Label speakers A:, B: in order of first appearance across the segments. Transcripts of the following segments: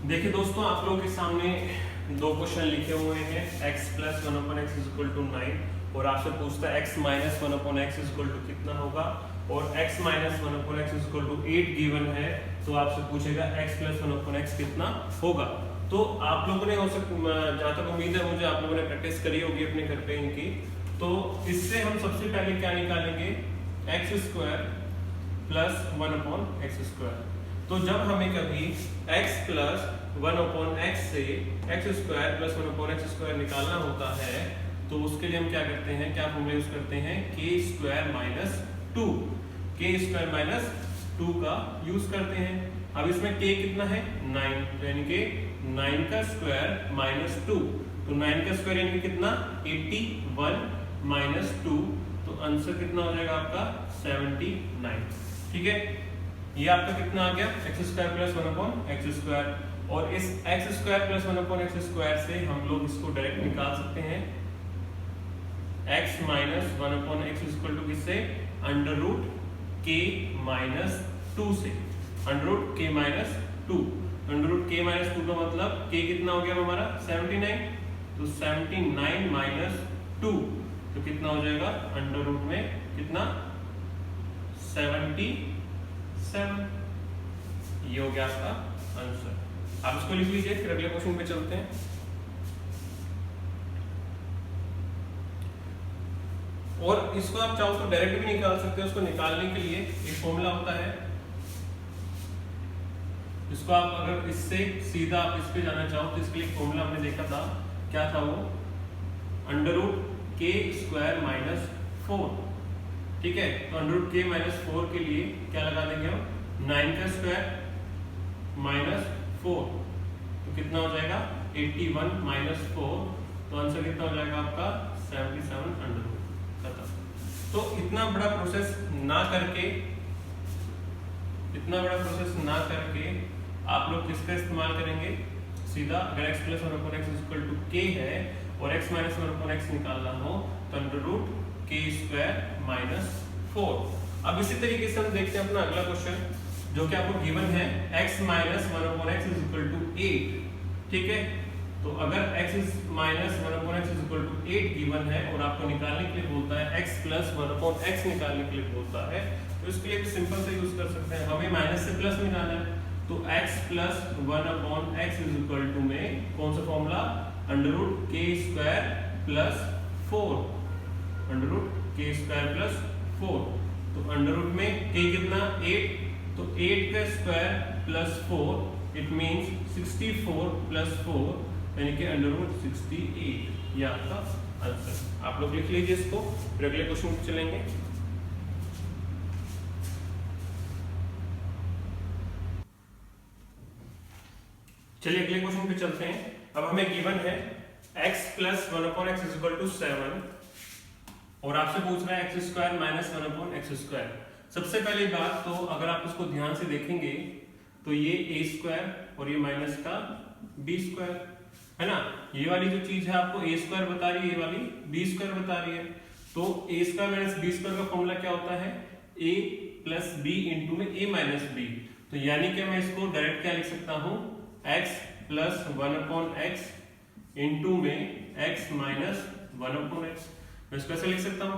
A: देखिए दोस्तों, आप लोगों के सामने दो क्वेश्चन लिखे हुए हैं। x plus 1/x is equal to 9 और आपसे पूछता है x minus 1/x is equal to कितना होगा, और x minus 1/x is equal to 8 given है, तो आपसे पूछेगा x प्लस 1/x कितना होगा। तो आप लोगों ने हो सकता, जहाँ तक उम्मीद है मुझे, आप लोगों ने प्रैक्टिस करी होगी अपने घर पे इनकी। तो इससे हम सबसे पहले क्या निकालेंगे, x स्क्वायर प्लस 1/x²। तो जब हमें कभी x प्लस 1/x से x स्क्वायर प्लस 1/x² निकालना होता है, तो उसके लिए हम क्या करते हैं, क्या फॉर्मूला यूज करते हैं, k square minus 2, k square minus 2 का यूज करते हैं। अब इसमें k कितना है 9, तो यानी कि 9 का स्क्वायर माइनस 2, तो 9 का स्क्वायर यानी कि कितना 81 माइनस 2, तो आंसर कितना हो जाएगा आपका 79। ठीक है, ये आपका कितना आ गया x स्क्वायर प्लस 1/x²। और इस x स्क्वायर प्लस 1/x² से हम लोग इसको डायरेक्ट निकाल सकते हैं, x minus 1/x equal to किससे, अंडर रूट k माइनस 2 से, under root k minus 2। Under root k minus 2 का मतलब k कितना हो गया हमारा 79, तो 79 माइनस 2, तो कितना हो जाएगा अंडर रूट में कितना 77। ये हो गया आपका आंसर। आप इसको लिख लीजिए, फिर अगले क्वेश्चन पे चलते हैं। और इसको आप चाहो तो डायरेक्ट भी निकाल सकते हो। उसको निकालने के लिए एक फॉर्मूला होता है, इसको आप अगर इससे सीधा आप इस पे जाना चाहो तो इसके लिए फॉर्मूला हमने देखा था, क्या था वो, under root k square minus 4। ठीक है, तो अंडर रूट k माइनस 4 के लिए क्या लगा देंगे हम, 9 का स्क्वायर माइनस 4, तो कितना हो जाएगा 81 माइनस 4, तो आंसर कितना हो जाएगा आपका 77 अंडर रूट। खत्म। तो इतना बड़ा प्रोसेस ना करके, आप लोग किसका इस्तेमाल करेंगे, सीधा अगर x plus 1/x equal to k है और x माइनस 1/x निकालना हो तो under root k square minus 4। अब इसी तरीके से हम देखते हैं अपना अगला क्वेश्चन, जो कि आपको गिवन है x minus 1/x is equal to 8। ठीक है, तो अगर x minus 1/x is equal to 8 given है और आपको निकालने के लिए बोलता है x प्लस 1/x निकालने के लिए बोलता है, तो इसके लिए भी सिंपल से यूज कर सकते हैं। हमें माइनस से प्लस में जाना है, तो x plus 1/x is equal to में कौन सा formula, under root k square plus 4, under root k square plus 4। तो अंडर रूट में k कितना 8, तो 8 का square plus 4, it means 64 plus 4 यानी कि अंडर रूट 68। ये आपका आंसर। आप लोग लिख लीजिए इसको, फिर अगले क्वेश्चन पे चलेंगे। चलिए अगले क्वेश्चन पे चलते हैं। अब हमें गिवन है x plus 1/x is equal to 7 और आपसे पूछ रहा है x स्क्वायर माइनस 1/x²। सबसे पहली बात तो अगर आप इसको ध्यान से देखेंगे तो ये a स्क्वायर और ये माइनस का b स्क्वायर है ना। ये वाली जो चीज है आपको a स्क्वायर बता रही है, ये वाली b स्क्वायर बता रही है। तो a square minus b square का फॉर्मूला क्या होता है, a प्लस b इंटू में a माइनस b। तो यानी कि मैं इसको डायरेक्ट क्या लिख सकता हूँ, x प्लस 1/x इंटू में x माइनस 1/x। मैं इसको ऐसे लिख सकता हूँ।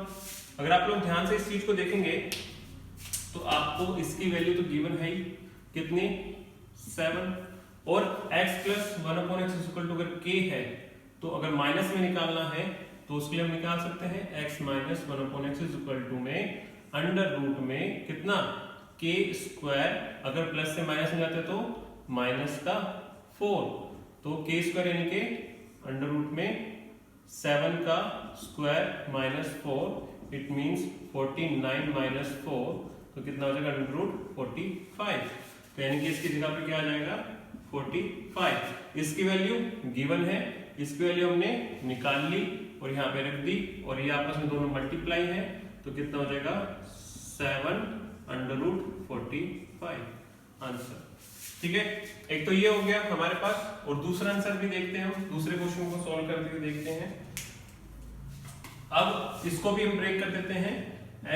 A: अगर आप लोग ध्यान से इस चीज को देखेंगे तो आपको इसकी वैल्यू तो गिवन है ही, कितनी 7, और x plus 1/x equal to अगर k है तो अगर माइनस में निकालना है तो उसके लिए हम निकाल सकते हैं x minus 1/x equal to में अंडर रूट में कितना k स्क्वायर, अगर प्लस से माइनस में जाते तो माइनस का 4, तो k स्क्वायर यानी कि अंडर रूट में 7 का square minus 4, it means 49 minus 4, तो कितना हो जाएगा अंडर रूट 45। तो यानी कि इसकी जगह पे क्या आ जाएगा 45। इसकी वैल्यू गिवन है, इसकी वैल्यू हमने निकाल ली और यहाँ पे रख दी, और ये आपस में दोनों मल्टीप्लाई है, तो कितना हो जाएगा 7 अंडर रूट 45 आंसर। ठीक है, एक तो ये हो गया हमारे पास, और दूसरा आंसर भी देखते हैं हम, दूसरे क्वेश्चन को सॉल्व करते हुए देखते हैं। अब इसको भी हम ब्रेक कर देते हैं,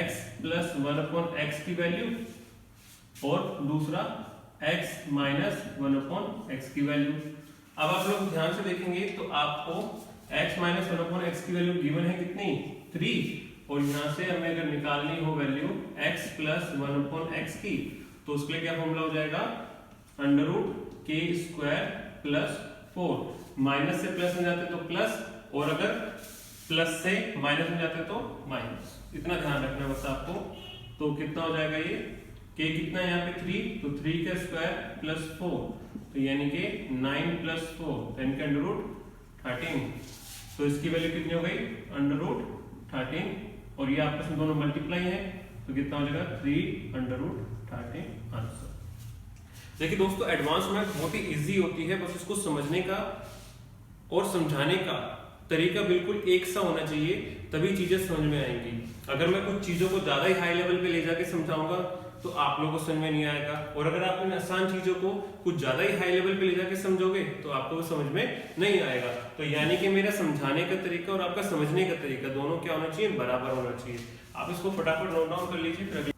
A: x प्लस 1/x की वैल्यू और दूसरा x माइनस 1/x की वैल्यू। अब आप लोग ध्यान से देखेंगे तो आपको x माइनस 1/x की वैल्यू गिवन है कितनी 3, और यहाँ से हमें अगर निकालनी हो वैल्यू x प्लस 1/x की, तो उसके लिए क्या फॉर्मूला हो जाएगा √k² प्लस 4, माइनस से प्लस में जाते तो प्लस, और अगर प्लस से माइनस में जाते तो माइनस। इतना ध्यान रखना बस आपको। तो कितना हो जाएगा ये k कितना है यहाँ पे 3, तो 3 का स्क्वायर प्लस 4, तो यानी कि 9 प्लस 4 यानी कि √13। तो इसकी वैल्यू कितनी हो गई √13, और ये आपस में दोनों मल्टीप्लाई है, तो कितना हो जाएगा 3√13 आंसर। देखिए दोस्तों, एडवांस मैथ बहुत ही इजी होती है, बस इसको समझने का और समझाने का तरीका बिल्कुल एक सा होना चाहिए, तभी चीजें समझ में आएंगी। अगर मैं कुछ चीजों को ज्यादा ही हाई लेवल पे ले जाके समझाऊंगा तो आप लोगों को समझ में नहीं आएगा, और अगर आप इन आसान चीजों को कुछ ज्यादा ही हाई लेवल पे ले जाके समझोगे तो आपको समझ में नहीं आएगा। तो यानी कि मेरा समझाने का तरीका और आपका समझने का तरीका दोनों क्या होना चाहिए, बराबर होना चाहिए। आप इसको फटाफट नोट डाउन कर लीजिए। फिर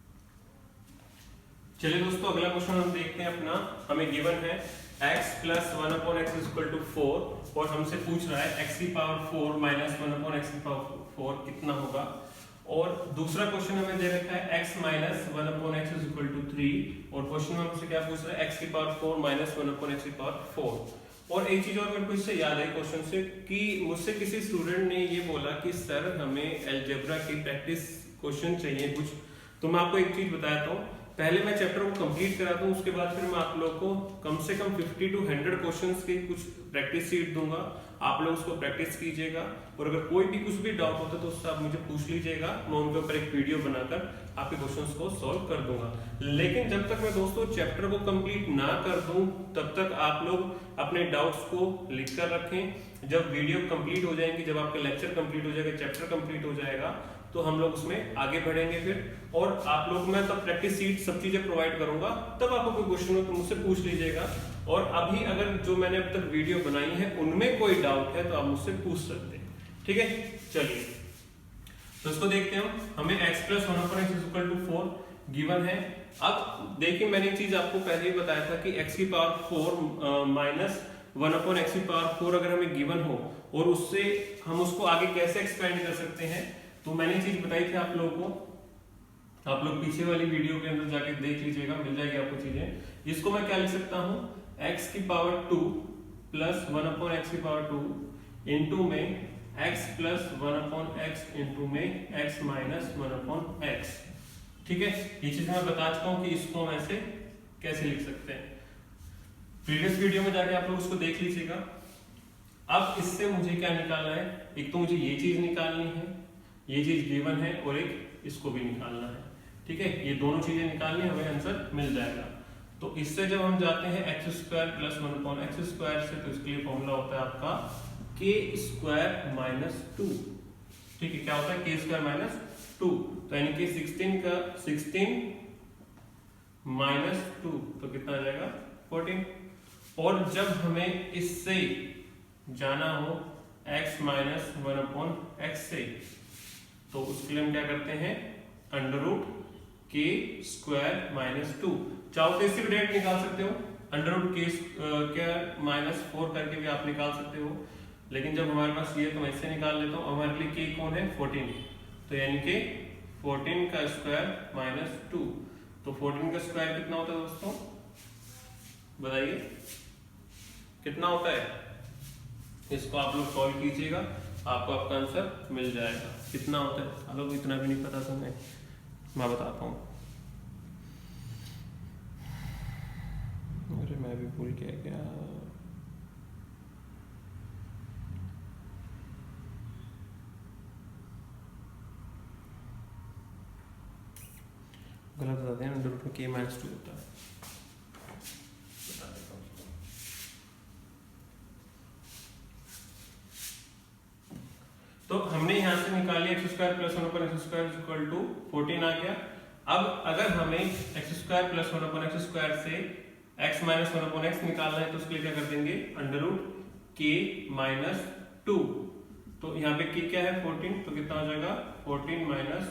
A: चलिए दोस्तों, अगला क्वेश्चन हम देखते हैं अपना। हमें गिवन है x plus 1/x equal to 4, और हमसे पूछ रहा है x की पावर 4 माइनस 1/x की पावर 4 कितना होगा। और दूसरा क्वेश्चन हमें दे रखा है x minus 1/x equal to 3, और क्वेश्चन में हमसे क्या पूछ रहा है x की पावर 4 माइनस 1/x की पावर 4। और एक चीज और मेरे को इससे याद आई क्वेश्चन से कि मुझसे किसी स्टूडेंट ने ये बोला कि सर हमें अलजेब्रा की प्रैक्टिस क्वेश्चन चाहिए कुछ। तो मैं आपको एक चीज बताता हूँ, पहले मैं चैप्टर को कंप्लीट कराता हूँ, उसके बाद फिर मैं आप लोगों को कम से कम 50 to 100 क्वेश्चंस की कुछ प्रैक्टिस शीट दूंगा। आप लोग उसको प्रैक्टिस कीजिएगा, और अगर कोई भी कुछ भी डाउट होता है तो उससे आप मुझे पूछ लीजिएगा, मैं उनके ऊपर एक वीडियो बनाकर आपके क्वेश्चंस को सॉल्व कर दूंगा। लेकिन जब तक मैं दोस्तों चैप्टर को कंप्लीट ना कर दूं, तब तक आप लोग अपने डाउट्स को लिख कर रखें। जब वीडियो कंप्लीट हो जाएंगी, जब आपका लेक्चर कंप्लीट हो जाएगा, चैप्टर कंप्लीट हो जाएगा, तो हम लोग उसमें आगे बढ़ेंगे फिर। और आप लोग, मैं तब प्रैक्टिस सीट सब चीजें प्रोवाइड करूंगा, तब आपको कोई क्वेश्चन हो तो मुझसे पूछ लीजिएगा। और अभी अगर जो मैंने अब तक वीडियो बनाई है उनमें कोई डाउट है तो आप मुझसे पूछ सकते हैं, ठीक है। चलिए तो इसको देखते हैं। हमें x plus 1/x equal to 4 given है। अब देखिए, मैंने एक चीज आपको पहले ही बताया था कि x की पावर 4 माइनस 1/x की पावर 4 अगर हमें गिवन हो, और उससे हम उसको आगे कैसे एक्सपेंड कर सकते हैं, तो मैंने चीज बताई थी आप लोगों को। आप लोग पीछे वाली वीडियो के अंदर जाके देख लीजिएगा, मिल जाएगी आपको चीजें। इसको मैं क्या लिख सकता हूँ, x की पावर 2 प्लस 1/x की पावर 2 इंटू में x प्लस 1/x इंटू में x माइनस 1/x। ठीक है, ये चीज मैं बता चुका हूँ कि इसको हम ऐसे कैसे लिख सकते हैं। प्रीवियस वीडियो में जाके आप लोग उसको देख लीजिएगा। अब इससे मुझे क्या निकालना है, एक तो मुझे ये चीज निकालनी है, ये चीज गिवन है, और एक इसको भी निकालना है। ठीक है, ये दोनों चीजें निकालनी, हमें आंसर मिल जाएगा। तो इससे जब हम जाते हैं x² प्लस 1/x² से, तो इसके लिए फॉर्मूला होता है आपका k² माइनस 2। ठीक है, क्या होता है k² माइनस 2, तो यानी कि 16 माइनस 2, तो कितना आ जाएगा 14। और जब हमें इससे जाना हो x माइनस 1/x से, तो उसके लिए हम क्या करते हैं, √k² माइनस 2। चाहो तो इससे भी डायरेक्ट निकाल सकते हो, √k² माइनस 4 करके भी आप निकाल सकते हो, लेकिन जब हमारे पास ये, तो मैं इससे निकाल लेता हूँ। हमारे लिए k कौन है 14, तो यानी कि 14 का स्क्वायर माइनस 2। तो 14 का स्क्वायर कितना होता है दोस्तों, बताइए कितना होता है। इसको आप लोग सॉल्व कीजिएगा, आपको आपका आंसर मिल जाएगा। कितना होता है, आप लोग इतना भी नहीं पता तो मैं बताता हूँ। अरे मैं भी भूल गया क्या, गलत बताते हैं, √k माइनस 2 होता है। बता देता हूँ। तो हमने यहां से निकाली x² plus 1/x² equal to 14 आ गया। अब अगर हमें x² प्लस 1/x² से x माइनस 1/x निकालना है, तो उसके लिए क्या कर देंगे, √k माइनस 2। तो यहाँ पे k क्या है 14, तो कितना हो जाएगा 14 माइनस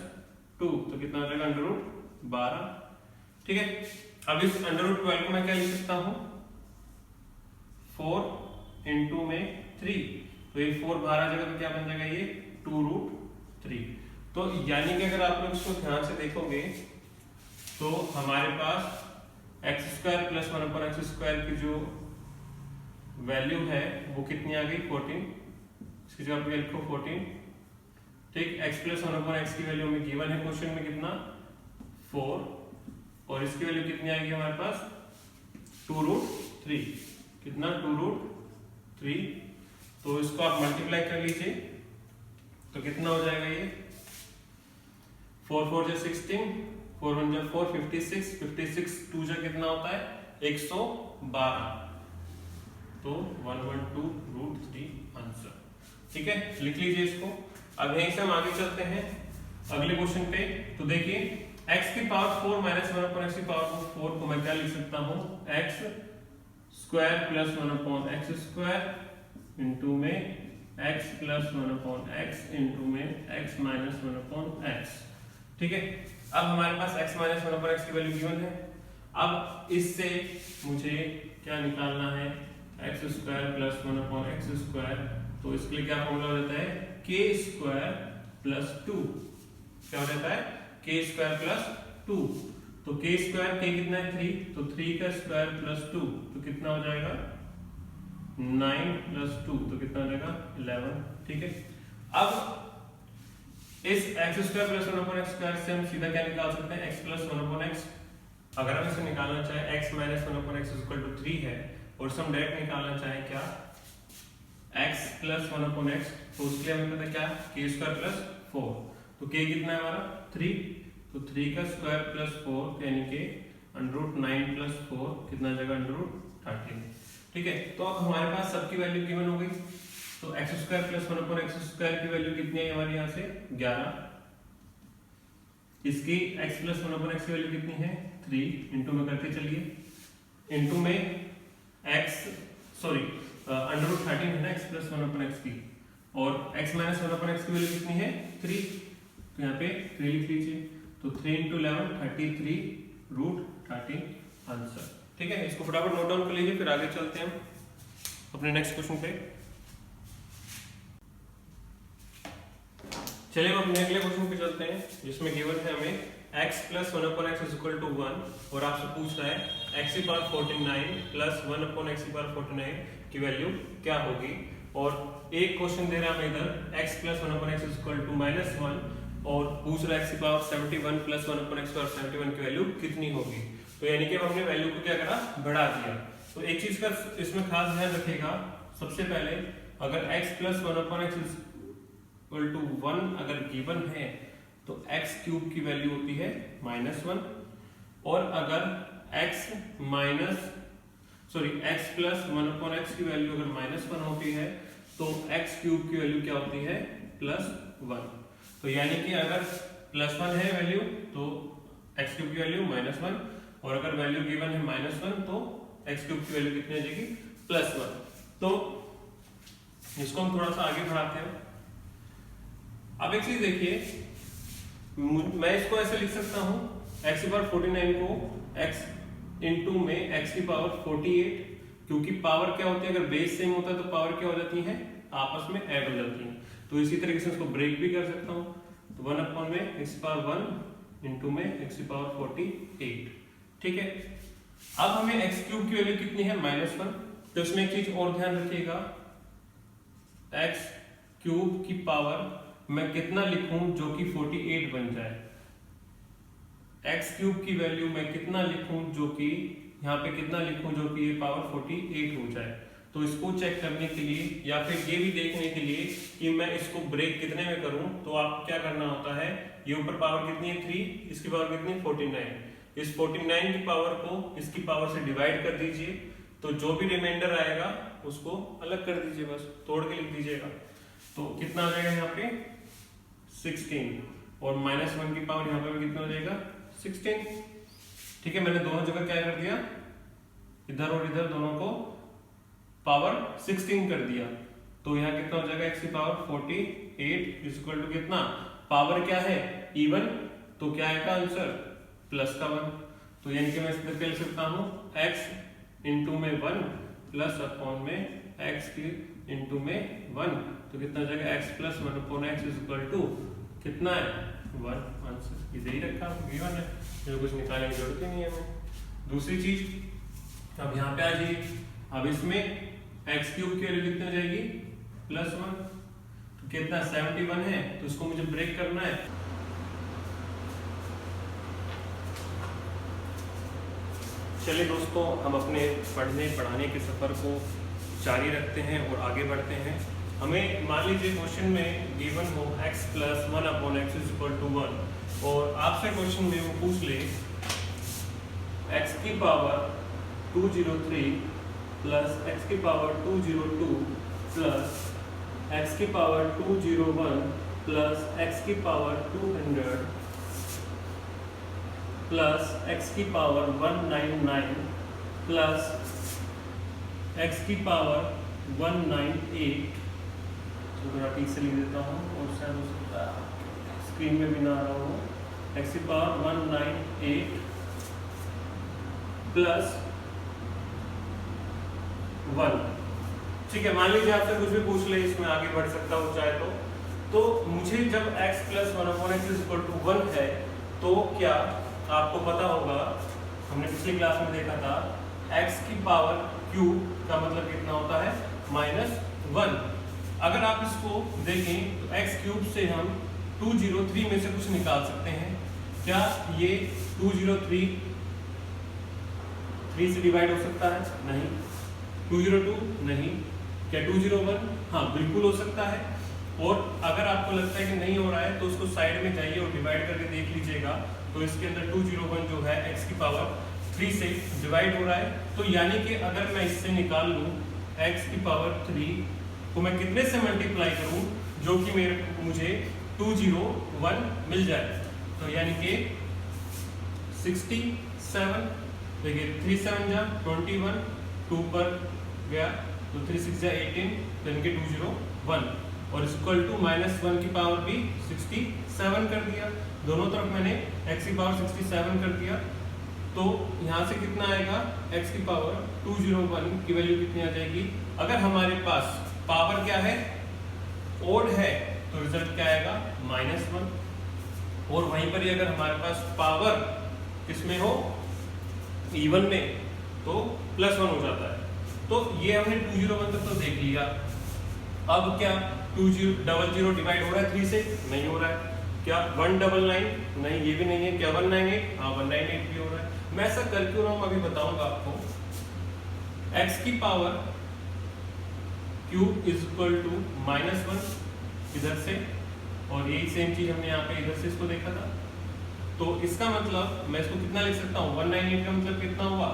A: 2, तो कितना हो जाएगा √12। ठीक है, अब इस अंडर रूट 12 को मैं क्या लिख सकता हूँ, 4 इंटू में 3, तो ये 4 बाहर आ जाएगा तो क्या बन जाएगा ये 2 रूट 3। तो यानी कि अगर आप लोग इसको ध्यान से देखोगे तो हमारे पास X square plus 1 upon X square की जो वैल्यू है वो कितनी आ गई 14, इसकी जगह पे लिखो 14, ठीक। एक्स प्लस 1 अपॉन एक्स की वैल्यू हमें गिवन है क्वेश्चन में कितना 4, और इसकी वैल्यू कितनी आएगी हमारे पास 2 रूट 3, कितना 2 रूट 3। तो इसको आप मल्टीप्लाई कर लीजिए तो कितना हो जाएगा ये 4 4 जा 16, 4 1 जा 4, 56, 56 2 जा कितना होता है 112, तो 112 रूट 3 आंसर, ठीक है। लिख लीजिए इसको। अब यहीं से हम आगे चलते हैं अगले क्वेश्चन पे। तो देखिए x की पावर 4 माइनस 1 अपॉन x की पावर 4 को मैं क्या लिख सकता हूँ, x square plus 1 upon X square into में x plus 1 upon x into में x माइनस 1 अपॉन एक्स, ठीक है। अब हमारे पास x माइनस 1 अपॉन एक्स की वैल्यू गिवन है। अब इससे मुझे क्या निकालना है, x square plus 1 upon X square, तो इसके लिए क्या फॉर्मूला हो जाता है के स्क्वायर प्लस 2, क्या हो जाता है के स्क्वायर प्लस 2, तो के स्क्वायर के कितना है 3, तो 3 का स्क्वायर प्लस 2 तो कितना हो जाएगा 9 प्लस 2 तो कितना हो जाएगा 11, ठीक है। अब इस x square plus 1 upon X square से हम सीधा क्या निकाल सकते हैं, x प्लस 1 अपॉन एक्स। अगर हम इसे निकालना चाहे x minus 1 upon x equal to 3 है, और इसे हम डायरेक्ट निकालना चाहे क्या x प्लस 1 अपॉन एक्स, तो उसके लिए हमें पता क्या k स्क्वायर प्लस 4, तो k कितना है हमारा 3, तो 3 का स्क्वायर प्लस 4 यानी कि अंडर रूट 9 प्लस 4 कितना आ जाएगा अंडर रूट 13, ठीक है। तो अब हमारे पास सबकी वैल्यू गिवन हो गई, तो x square plus 1 upon X square की वैल्यू कितनी है हमारे यहाँ से 11, इसकी x प्लस 1 अपॉन एक्स की वैल्यू कितनी है 3, इंटू में करते चलिए, इंटू में अंडर रूट 13 है ना x प्लस 1 अपॉन एक्स की, और x माइनस 1 अपॉन एक्स की वैल्यू कितनी है 3, तो यहाँ पे 3 लिख लीजिए, तो 3 इंटू 11 33 रूट 13 आंसर, ठीक है। इसको फटाफट नोट डाउन कर लीजिए, फिर आगे चलते हैं अपने नेक्स्ट क्वेश्चन पे। चलिए हम अपने अगले क्वेश्चन पे चलते हैं, जिसमें गिवन है हमें x plus 1 upon x is equal to 1, और आपसे पूछ रहा है x की पावर 49 प्लस 1 अपॉन एक्स की पावर 49 की वैल्यू क्या होगी, और एक क्वेश्चन दे रहा है हमें इधर x plus 1 upon x is equal to -1, और पूछ रहा है x की पावर 71 प्लस 1 अपॉन एक्स की पावर 71 की वैल्यू कितनी होगी। तो यानी कि हमने वैल्यू को क्या करा बढ़ा दिया। तो एक चीज का इसमें खास ध्यान रखिएगा, सबसे पहले अगर x plus 1 upon x equal to 1 अगर गिवन है तो x क्यूब की वैल्यू होती है -1, और अगर x प्लस 1 अपॉन एक्स की वैल्यू अगर -1 होती है तो x क्यूब की वैल्यू क्या होती है +1। तो यानी कि अगर +1 है वैल्यू तो x क्यूब की वैल्यू -1, और अगर वैल्यू गिवन है -1 तो x क्यूब की वैल्यू कितनी आ जाएगी +1। तो इसको हम थोड़ा सा आगे बढ़ाते हैं। अब एक चीज देखिए, मैं इसको ऐसे लिख सकता हूं x की पावर 49 को x इंटू में x की पावर 48, क्योंकि पावर क्या होती है अगर बेस सेम होता है तो पावर क्या हो जाती है आपस में ऐड हो जाती है। तो इसी तरीके से इसको ब्रेक भी कर सकता हूं, तो 1 अपॉन में x की पावर 1 इंटू में x की पावर 48, ठीक है। अब हमें x क्यूब की वैल्यू कितनी है -1, तो इसमें एक चीज और ध्यान रखिएगा, x क्यूब की पावर मैं कितना लिखूं जो कि 48 बन जाए, x क्यूब की वैल्यू मैं कितना लिखूं जो कि यहाँ पे कितना लिखूं जो कि ये पावर 48 हो जाए। तो इसको चेक करने के लिए या फिर ये भी देखने के लिए कि मैं इसको ब्रेक कितने में करूं, तो आपको क्या करना होता है, ये ऊपर पावर कितनी है 3, इसकी पावर कितनी है 49, इस 49 की पावर को इसकी पावर से डिवाइड कर दीजिए, तो जो भी रिमाइंडर आएगा उसको अलग कर दीजिए, बस तोड़ के लिख दीजिएगा। तो कितना आ जाएगा यहाँ पे 16, और -1 की पावर यहाँ पे कितना हो जाएगा 16, ठीक है। मैंने दोनों जगह क्या कर दिया, इधर और इधर दोनों को पावर 16 कर दिया, तो यहाँ कितना हो जाएगा x की पावर 48 इक्वल टू कितना, पावर क्या है इवन, तो क्या आएगा आंसर +1। तो यानी कि मैं इस तरह क्या लिख सकता हूँ x इंटू में 1 प्लस अपॉन में x की इंटू में 1, तो कितना हो जाएगा x plus 1 upon x is equal to कितना है 1। आंसर इधर ही रखा गिवन है, जो कुछ निकालने की जरूरत ही नहीं है हमें। दूसरी चीज अब यहाँ पे आ जाइए, अब इसमें x क्यूब की वैल्यू कितनी हो जाएगी प्लस 1, तो कितना 71 है, तो इसको मुझे ब्रेक करना है। चलिए दोस्तों, हम अपने पढ़ाने के सफर को जारी रखते हैं और आगे बढ़ते हैं। हमें मान लीजिए क्वेश्चन में गिवन हो x plus 1 upon x is equal to 1 और आपसे क्वेश्चन में वो पूछ ले x की पावर 203 प्लस x की पावर 202 प्लस x की पावर 201 प्लस x की पावर 200 प्लस x की पावर 199 प्लस x की पावर 198, तो मैं ठीक से लिख देता हूँ और शायद हो सकता है स्क्रीन में भी ना आ रहा हूँ। x की पावर 198 प्लस 1, ठीक है। मान लीजिए आपसे कुछ भी पूछ ले, इसमें आगे बढ़ सकता हूँ चाहे तो मुझे जब x plus 1 upon x is equal to 1 है, तो क्या आपको पता होगा, हमने पिछली क्लास में देखा था x की पावर क्यूब का मतलब कितना होता है -1। अगर आप इसको देखें तो x क्यूब से हम 203 में से कुछ निकाल सकते हैं। क्या ये 203 3 से डिवाइड हो सकता है? नहीं। 202 नहीं। क्या 201? हाँ बिल्कुल हो सकता है। और अगर आपको लगता है कि नहीं हो रहा है तो उसको साइड में जाइए और डिवाइड करके देख लीजिएगा, तो इसके अंदर 201 जो है x की पावर 3 से डिवाइड हो रहा है। तो यानी कि अगर मैं इससे निकाल लूं x की पावर 3 को मैं कितने से मल्टीप्लाई करूं जो कि मुझे 201 मिल जाए, तो यानी कि 67, देखिए 3 7 जा 21, 2 पर गया तो 3 6 जा 18, यानी कि 201 और इक्वल टू -1 की पावर भी 67 कर दिया। दोनों तरफ मैंने x की पावर 67 कर दिया, तो यहाँ से कितना आएगा x की पावर 201 की वैल्यू कितनी आ जाएगी। अगर हमारे पास पावर क्या है ओड है तो रिजल्ट क्या आएगा -1, और वहीं पर ही अगर हमारे पास पावर किसमें हो इवन में तो +1 हो जाता है। तो ये हमने 201 तक तो देख लिया। अब क्या 200 डिवाइड हो रहा है 3 से? नहीं हो रहा है। क्या 199? नहीं, ये भी नहीं है। क्या 198? हाँ 198 भी हो रहा है। मैं ऐसा कर क्यों रहा हूँ अभी बताऊंगा आपको। x की power cube is equal to -1 इधर से, और यही सेम चीज हमने यहाँ पे इधर से इसको देखा था। तो इसका मतलब मैं इसको कितना लिख सकता हूँ 198 का मतलब कितना हुआ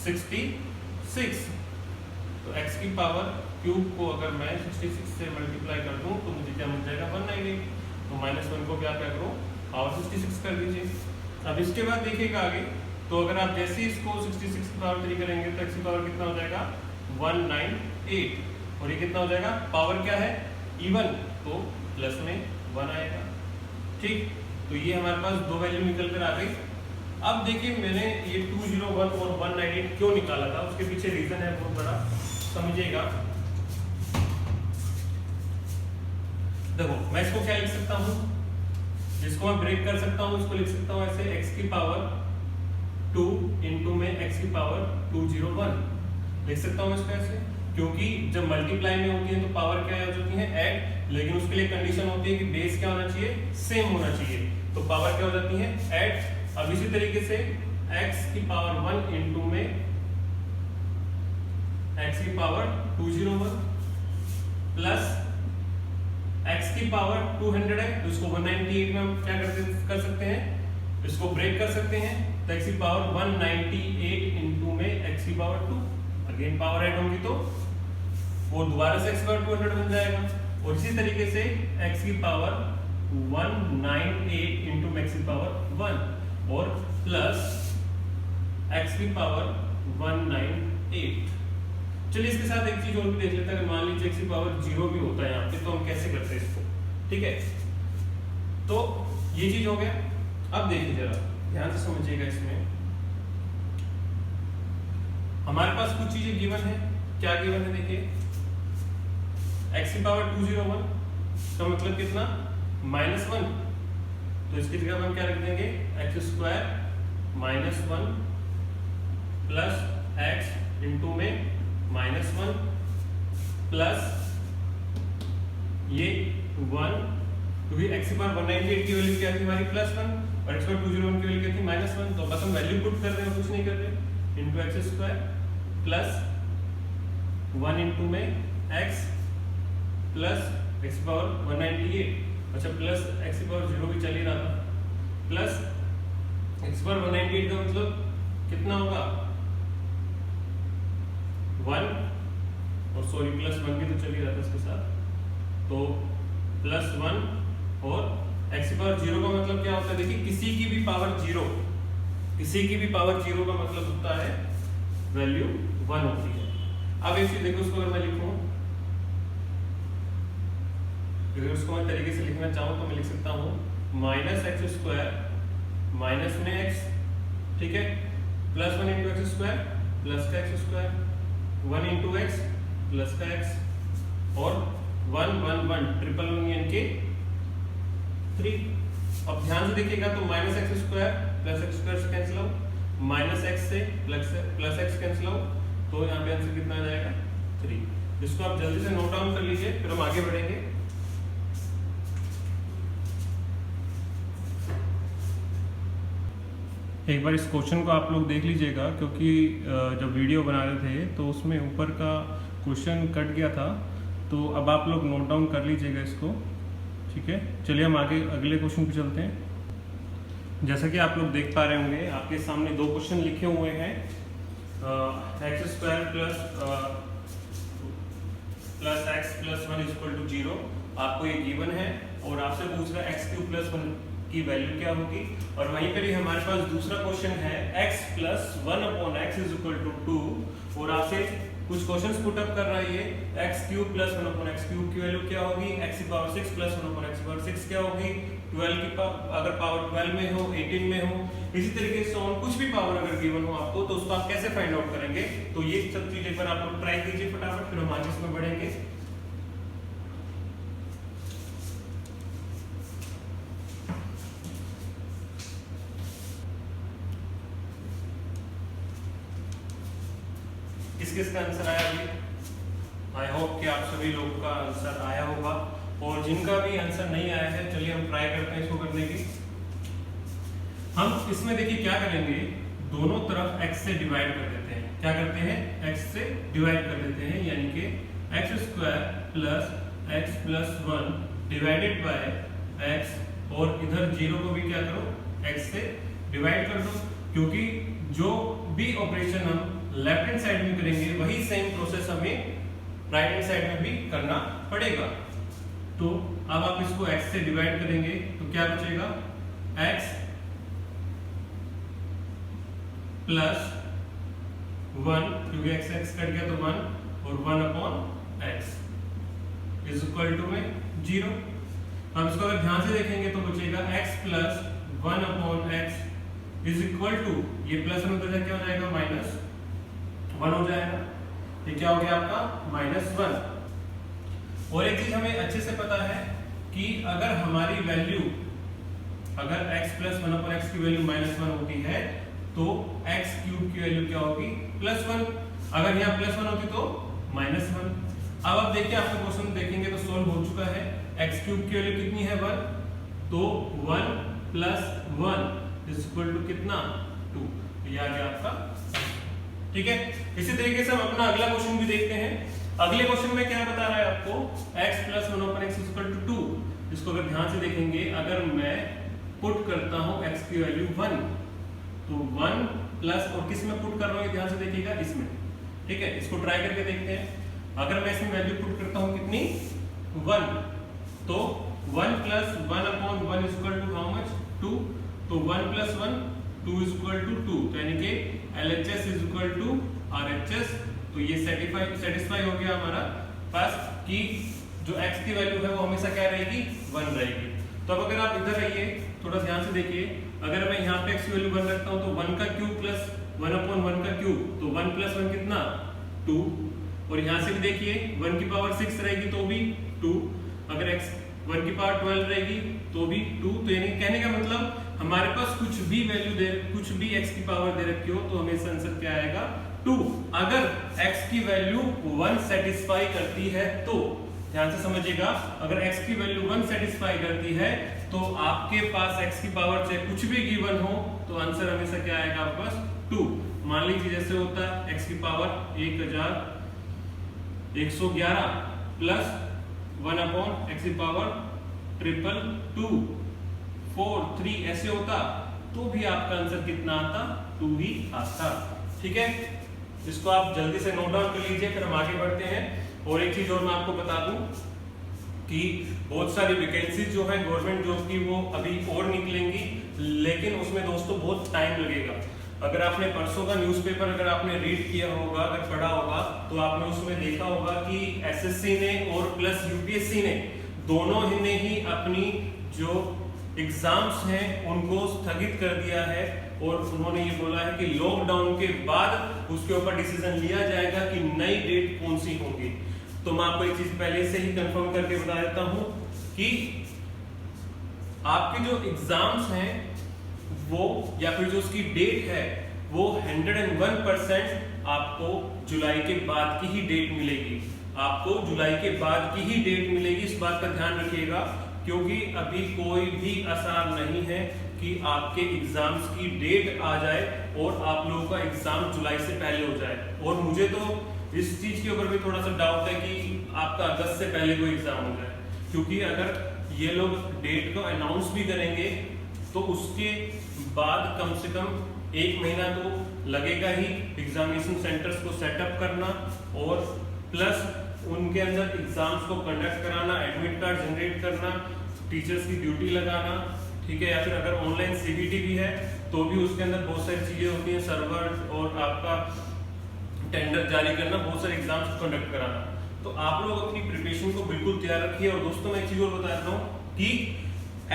A: 66। तो x की पावर क्यूब को अगर मैं 66 से मल्टीप्लाई कर दूं तो मुझे क्या मिल जाएगा 198। तो -1 को क्या करो पावर 66 कर दीजिए। अब इसके बाद देखिएगा आगे, तो अगर आप जैसे ही इसको 66 की पावर 3 करेंगे तो x की पावर कितना हो जाएगा 198, और ये कितना हो जाएगा पावर क्या है इवन, तो प्लस में 1 आएगा। ठीक, तो ये हमारे पास दो वैल्यू निकल कर आ गई। अब देखिए मैंने ये 201 और 198 क्यों निकाला था, उसके पीछे रीजन है बहुत बड़ा, समझिएगा। देखो मैं इसको क्या लिख सकता हूँ, जिसको मैं ब्रेक कर सकता हूँ, इसको लिख सकता हूँ ऐसे x की पावर 2 इंटू में x की पावर 201 लिख सकता हूँ इसको ऐसे, क्योंकि जब मल्टीप्लाई में होती है तो पावर क्या हो जाती है ऐड, लेकिन उसके लिए कंडीशन होती है कि बेस क्या होना चाहिए सेम होना चाहिए, तो पावर क्या हो जाती है ऐड। अब इसी तरीके से x की पावर 1 इंटू में x की पावर 201 प्लस x की पावर 200 है तो इसको 198 में हम क्या कर सकते हैं, इसको ब्रेक कर सकते हैं। तो x की पावर 198 इंटू में x की पावर 2, अगेन पावर ऐड होगी तो वो दोबारा से x की पावर 200 बन जाएगा। और इसी तरीके से x की पावर 198 इंटू x की पावर 1 और प्लस x की पावर 198। चलिए इसके साथ एक चीज और भी देख लेते हैं। अगर मान लीजिए x की पावर 0 भी होता है यहाँ पे, तो हम कैसे करते हैं इसको, ठीक है। तो ये चीज हो गया। अब देखिए जरा ध्यान से समझिएगा इसमें, हमारे पास कुछ चीजें गिवन है। क्या गिवन है देखिए, x की पावर 201 का मतलब कितना, -1। तो इसकी जगह हम क्या रख देंगे, x² -1 प्लस x इंटू में -1 प्लस ये 1, क्योंकि x की पावर 198 की वैल्यू क्या थी हमारी +1 और x की पावर 201 की वैल्यू क्या थी -1। तो बस हम वैल्यू पुट कर रहे हैं, कुछ नहीं कर रहे, इंटू x² प्लस 1 इंटू में x प्लस x की पावर 198, अच्छा प्लस x की पावर 0 भी चल ही रहा था, प्लस x की पावर 198 का मतलब कितना होगा 1, और सॉरी प्लस 1 भी तो चल ही रहा था इसके साथ, तो +1 और x की पावर 0 का मतलब क्या होता है, देखिए किसी की भी पावर 0, किसी की भी पावर 0 का मतलब होता है वैल्यू 1 होती है। अब एक चीज देखो, उसको अगर मैं लिखूं, अगर उसको मैं तरीके से लिखना चाहूं तो मैं लिख सकता हूं -x² माइनस में x, ठीक है, +1 इंटू x² प्लस का x², 1 इंटू x प्लस का x, और 1 1 1 ट्रिपल यूनियन के 3। अब ध्यान से देखिएगा तो -x² प्लस x² से कैंसिल आउट, -x से प्लस x कैंसिल आउट, तो यहाँ पे आंसर कितना आ जाएगा 3। इसको आप जल्दी से नोट डाउन कर लीजिए, फिर हम आगे बढ़ेंगे। एक बार इस क्वेश्चन को आप लोग देख लीजिएगा, क्योंकि जब वीडियो बना रहे थे तो उसमें ऊपर का क्वेश्चन कट गया था, तो अब आप लोग नोट डाउन कर लीजिएगा इसको, ठीक है। चलिए हम आगे अगले क्वेश्चन पे चलते हैं। जैसा कि आप लोग देख पा रहे होंगे, आपके सामने दो क्वेश्चन लिखे हुए हैं, x² plus x plus 1 equal to 0, आपको ये गिवन है और आपसे पूछ रहा है x³ प्लस 1 की वैल्यू क्या होगी, और वहीं पर ही हमारे पास दूसरा क्वेश्चन है x plus 1/x is equal to 2, और आपसे कुछ क्वेश्चंस पुट अप कर रहा है, ये x³ प्लस 1/x³ की वैल्यू क्या होगी, x की पावर 6 प्लस 1/x की पावर 6 क्या होगी, 12 की अगर पावर 12 में हो, 18 में हो, इसी तरीके से और कुछ भी पावर अगर गिवन हो आपको, तो उसको आप कैसे फाइंड आउट करेंगे। तो ये सब चीजें एक बार आप लोग ट्राई कीजिए फटाफट, फिर हम आगे इसमें बढ़ेंगे। किस किस का आंसर आया अभी, आई होप कि आप सभी लोगों का आंसर आया होगा, और जिनका भी आंसर नहीं आया है, चलिए हम ट्राई करते हैं इसको करने की। हम इसमें देखिए क्या करेंगे, दोनों तरफ x से डिवाइड कर देते हैं। क्या करते हैं, x से डिवाइड कर देते हैं, यानी कि x² plus x plus 1 divided by x, और इधर 0 को भी क्या करो, x से डिवाइड कर दो, क्योंकि जो भी ऑपरेशन हम लेफ्ट हैंड साइड में करेंगे वही सेम प्रोसेस हमें राइट हैंड साइड में भी करना पड़ेगा। तो अब आप इसको x से डिवाइड करेंगे तो क्या बचेगा, x प्लस 1, क्योंकि x कट गया तो 1, और 1/x इज इक्वल टू में 0। हम इसको अगर ध्यान से देखेंगे तो बचेगा x plus 1/x is equal to, ये प्लस 1 उधर क्या हो जाएगा, -1 हो जाएगा, ये क्या हो गया आपका -1। और एक चीज हमें अच्छे से पता है कि अगर हमारी वैल्यू, अगर x प्लस 1/x की वैल्यू -1 होती है तो x³ की वैल्यू क्या होगी, +1, अगर यहाँ +1 होती तो -1। अब आप देखिए, आपका क्वेश्चन देखेंगे तो सोल्व हो चुका है, x³ की वैल्यू कितनी है 1, तो 1 प्लस 1 इज इक्वल टू कितना 2, ये आ गया आपका, ठीक है। इसी तरीके से हम अपना अगला क्वेश्चन भी देखते हैं। अगले क्वेश्चन में क्या बता रहा है आपको, x plus 1/x is equal to 2। इसको अगर ध्यान से देखेंगे, अगर मैं पुट करता हूं x की वैल्यू 1, तो 1 प्लस, और किस में पुट कर रहा हूं ध्यान से देखिएगा, इसमें, ठीक है। इसको ट्राई करके देखते हैं। अगर मैं इसमें वैल्यू पुट करता हूं कितनी 1, तो 1 plus 1/1 is equal to how much 2, तो 1 प्लस 1 2 इज इक्वल टू 2, तो यानी कि LHS is equal to RHS। तो ये सेटिस्फाई हो गया हमारा पास कि जो x की वैल्यू है वो हमेशा क्या रहेगी, 1 रहेगी। तो अब अगर आप इधर आइए, थोड़ा ध्यान से देखिए, अगर मैं यहाँ पे x की वैल्यू 1 रखता हूँ तो 1 का क्यूब प्लस 1/1 का क्यूब, तो 1 + 1 कितना 2, और यहाँ से भी देखिए 1 की पावर 6 रहेगी तो भी 2, अगर x 1 की पावर 12 रहेगी तो भी 2। तो यानी कहने का मतलब हमारे पास कुछ भी वैल्यू दे, कुछ भी x की पावर दे रखी हो तो हमेशा आंसर क्या आएगा 2। अगर x की वैल्यू 1 सेटिस्फाई करती है तो ध्यान से समझिएगा, अगर x की वैल्यू 1 सेटिस्फाई करती है तो आपके पास x की पावर चाहे कुछ भी गिवन हो तो आंसर हमेशा क्या आएगा आपके पास 2। मान लीजिए जैसे होता है x की पावर 1111 प्लस 1/x की पावर 222 4 3 ऐसे होता तो भी आपका आंसर कितना आता 2 ही आता। ठीक है, इसको आप जल्दी से नोट डाउन कर लीजिए, फिर हम आगे बढ़ते हैं। और एक चीज और मैं आपको बता दूं कि बहुत सारी वैकेंसीज जो है गवर्नमेंट जॉब की वो अभी और निकलेंगी, लेकिन उसमें दोस्तों बहुत टाइम लगेगा। अगर आपने परसों का न्यूज़पेपर अगर आपने रीड किया होगा, अगर पढ़ा होगा, तो आपने उसमें देखा होगा कि एसएससी ने और प्लस यूपीएससी ने दोनों ने ही अपनी जो एग्जाम्स हैं उनको स्थगित कर दिया है, और उन्होंने ये बोला है कि लॉकडाउन के बाद उसके ऊपर डिसीजन लिया जाएगा कि नई डेट कौन सी होगी। तो मैं आपको एक चीज पहले से ही कंफर्म करके बता देता हूं कि आपके जो एग्जाम्स हैं वो या फिर जो उसकी डेट है वो 101% आपको जुलाई के बाद की ही डेट मिलेगी। आपको जुलाई के बाद की ही डेट मिलेगी, इस बात का ध्यान रखिएगा, क्योंकि अभी कोई भी आसार नहीं है कि आपके एग्जाम्स की डेट आ जाए और आप लोगों का एग्जाम जुलाई से पहले हो जाए। और मुझे तो इस चीज के ऊपर भी थोड़ा सा डाउट है कि आपका अगस्त से पहले कोई एग्जाम हो जाए, क्योंकि अगर ये लोग डेट को अनाउंस भी करेंगे तो उसके बाद कम से कम 1 महीना तो लगेगा ही एग्जामिनेशन सेंटर्स को सेटअप करना और प्लस उनके अंदर एग्जाम्स को कंडक्ट कराना, एडमिट कार्ड जनरेट करना, टीचर्स की ड्यूटी लगाना, ठीक है, या फिर अगर ऑनलाइन सीबीटी भी है तो भी उसके अंदर बहुत सारी चीजें होती हैं, सर्वर और आपका टेंडर जारी करना, बहुत सारे एग्जाम्स को कंडक्ट कराना। तो आप लोग अपनी प्रिपरेशन को बिल्कुल तैयार रखिए। और दोस्तों मैं एक चीज और बताता हूँ कि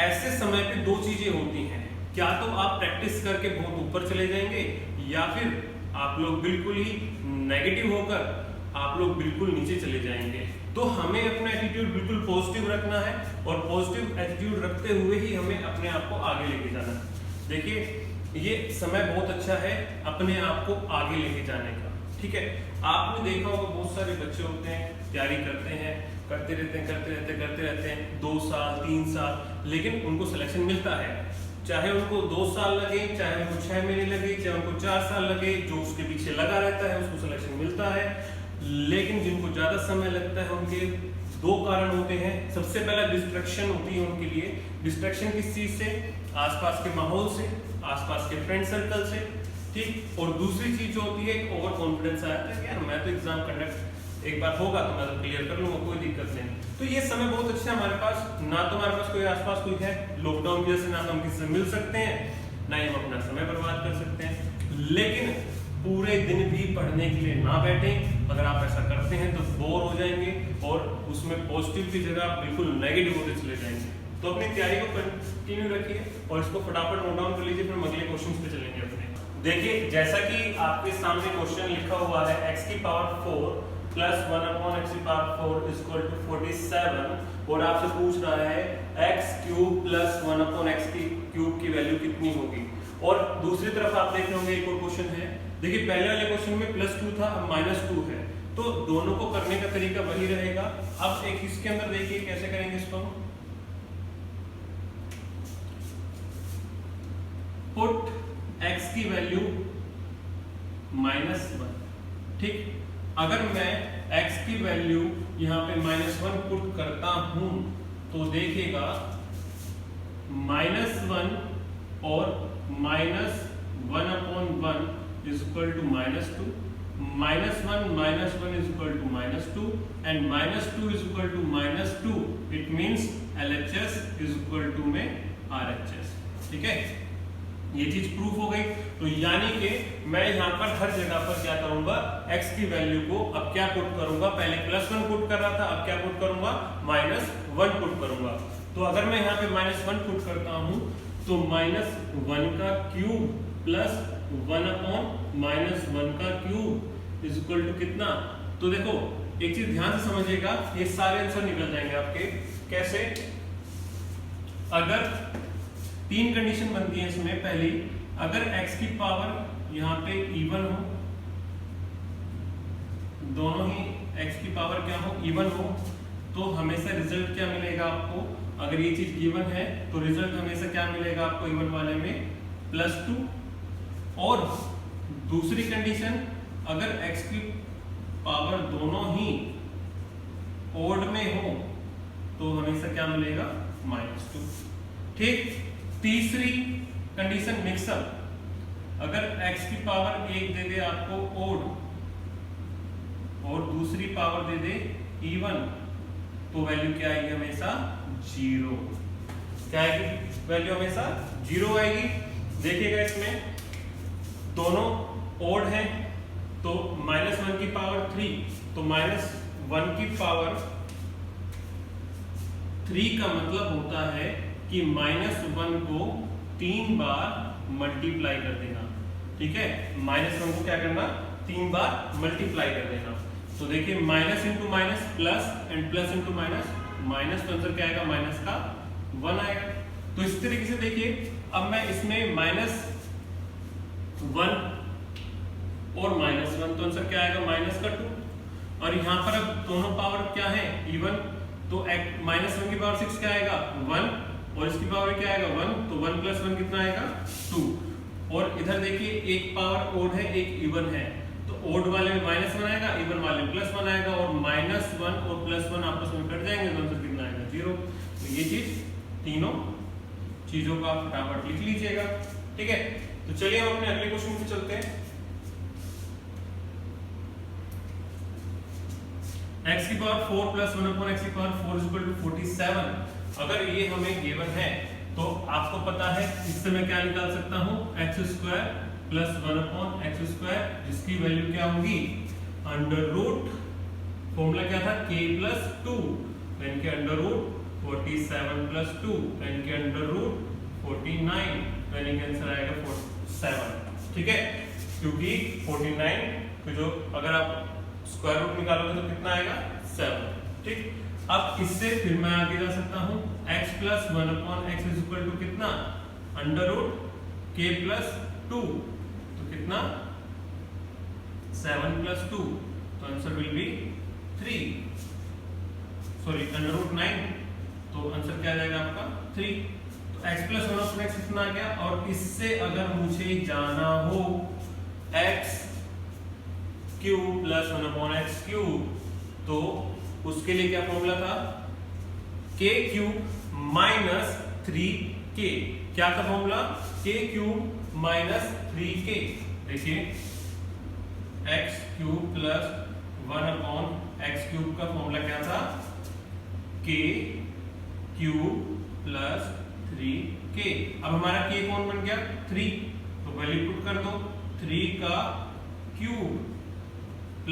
A: ऐसे समय पे 2 चीजें होती हैं, क्या तो आप प्रैक्टिस करके बहुत ऊपर चले जाएंगे या फिर आप लोग बिल्कुल ही नेगेटिव होकर आप लोग बिल्कुल नीचे चले जाएंगे। तो हमें अपना एटीट्यूड बिल्कुल पॉजिटिव रखना है और पॉजिटिव एटीट्यूड रखते हुए ही हमें अपने आप को आगे लेके जाना है। देखिए ये समय बहुत अच्छा है अपने आप को आगे लेके जाने का, ठीक है। आपने देखा होगा बहुत सारे बच्चे होते हैं, तैयारी करते हैं, करते रहते हैं 2 साल 3 साल, लेकिन उनको सिलेक्शन मिलता है। चाहे उनको 2 साल लगे, चाहे उनको 6 महीने लगे, चाहे उनको 4 साल लगे, जो उसके पीछे लगा रहता है उसको सिलेक्शन मिलता है। लेकिन जिनको ज्यादा समय लगता है उनके 2 कारण होते हैं। सबसे पहला डिस्ट्रैक्शन होती है उनके लिए। डिस्ट्रैक्शन किस चीज से? आसपास के माहौल से, आसपास के फ्रेंड सर्कल से, ठीक। और दूसरी चीज जो होती है ओवर कॉन्फिडेंस आता है कि यार मैं तो एग्जाम कंडक्ट एक बार होगा तो मैं तो क्लियर कर लूंगा, कोई दिक्कत नहीं। तो ये समय बहुत अच्छा है हमारे पास, ना तो हमारे पास कोई आसपास कोई है लॉकडाउन की वजह से, ना तो हम किसी से मिल सकते हैं, ना ही हम अपना समय बर्बाद कर सकते हैं। लेकिन पूरे दिन भी पढ़ने के लिए ना बैठें। अगर आप ऐसा करते हैं तो बोर हो जाएंगे और उसमें पॉजिटिव की जगह आप बिल्कुल नेगेटिव होते चले जाएंगे। तो अपनी तैयारी को कंटिन्यू रखिए और इसको फटाफट नोट डाउन कर लीजिए, फिर हम अगले क्वेश्चन पे चलेंगे अपने। देखिए जैसा कि आपके सामने क्वेश्चन लिखा हुआ है x की पावर 4 प्लस 1/x की पावर 4 इज इक्वल टू 47, और आपसे पूछ रहा है x क्यूब प्लस 1/x की क्यूब की वैल्यू कितनी होगी। और दूसरी तरफ आप देख रहे होंगे एक और क्वेश्चन है। देखिए पहले वाले क्वेश्चन में +2 था, अब -2 है, तो दोनों को करने का तरीका वही रहेगा। अब एक इसके अंदर देखिए कैसे करेंगे इसको। पुट x की वैल्यू -1, ठीक। अगर मैं x की वैल्यू यहां पे -1 पुट करता हूं तो देखिएगा -1 और -1/1 is equal to -2, -1 -1 is equal to -2 and -2 is equal to -2, it means LHS is equal to में RHS, ठीक है। ये चीज प्रूफ हो गई। तो यानी कि मैं यहाँ पर हर जगह पर क्या करूंगा, x की वैल्यू को अब क्या पुट करूंगा, पहले +1 पुट कर रहा था, अब क्या पुट करूंगा, -1 पुट करूंगा। तो अगर मैं यहाँ पे -1 पुट करता हूं तो -1 का क्यूब प्लस 1/-1 का क्यूब इज इक्वल टू कितना। तो देखो एक चीज ध्यान से समझिएगा, ये सारे आंसर निकल जाएंगे आपके। कैसे? अगर 3 कंडीशन बनती है इसमें। पहली, अगर x की पावर यहाँ पे इवन हो, दोनों ही x की पावर क्या हो, इवन हो, तो हमेशा रिजल्ट क्या मिलेगा आपको। अगर ये चीज गिवन है तो रिजल्ट हमेशा क्या मिलेगा आपको इवन वाले में, +2। और दूसरी कंडीशन, अगर x की पावर दोनों ही ओड में हो तो हमेशा क्या मिलेगा, -2। ठीक। तीसरी कंडीशन मिक्सअप, अगर x की पावर 1 दे दे आपको ओड और दूसरी पावर दे दे इवन, तो वैल्यू क्या आएगी, हमेशा 0। क्या आएगी, वैल्यू हमेशा 0 आएगी। देखिएगा इसमें दोनों ओड हैं तो -1 की पावर 3, तो -1 की पावर 3 का मतलब होता है कि -1 को 3 बार मल्टीप्लाई कर देना। ठीक है, -1 को क्या करना, 3 बार मल्टीप्लाई कर देना। तो देखिए minus into minus plus and plus into minus minus, तो आंसर क्या आएगा, माइनस का 1 आएगा। तो इस तरीके से देखिए, अब मैं इसमें -1 और -1, तो आंसर क्या आएगा, -2। और यहाँ पर अब दोनों पावर क्या है, इवन, तो -1 की पावर 6 क्या आएगा, 1, और इसकी पावर क्या आएगा, 1, तो 1 + 1 कितना आएगा, 2। और इधर देखिए एक पावर ओड है, एक इवन है, तो ओड वाले में -1 आएगा, इवन वाले में +1 आएगा, और -1 और +1 आपस में कट जाएंगे, तो आंसर कितना आएगा, 0। तो ये चीज, तीनों चीजों को आप फटाफट लिख लीजिएगा। ठीक है, तो चलिए हम अपने अगले क्वेश्चन पे चलते हैं। x की पावर 4 + 1/x की पावर 4 = 47। अगर ये हमें गिवन है तो आपको पता है इससे मैं क्या निकाल सकता हूँ, x² + 1/x², जिसकी वैल्यू क्या होगी, √ फॉर्मूला क्या था, k + 2, तो इनके √ 47 + 2, तो इनके √ 49, तो इनका आंसर आएगा 47। ठीक है, क्योंकि 49 को जो अगर आप स्क्वायर रूट निकालोगे तो कितना आएगा, 7। ठीक, अब इससे फिर मैं आगे जा सकता हूँ, x + 1/x = कितना, √ k + 2, तो कितना, 7 + 2, तो आंसर विल बी 3, सॉरी √ 9, तो आंसर क्या आ जाएगा आपका 3। तो x + 1/x कितना आ गया। और इससे अगर मुझे जाना हो x³ + 1/x³, तो उसके लिए क्या फॉर्मूला था, k³ - 3k। क्या था फॉर्मूला, k³ - 3k। देखिए x³ + 1/x³ का फॉर्मूला क्या था, k³ + 3k। अब हमारा k कौन बन गया, 3, तो वैल्यू पुट कर दो, 3 का क्यूब +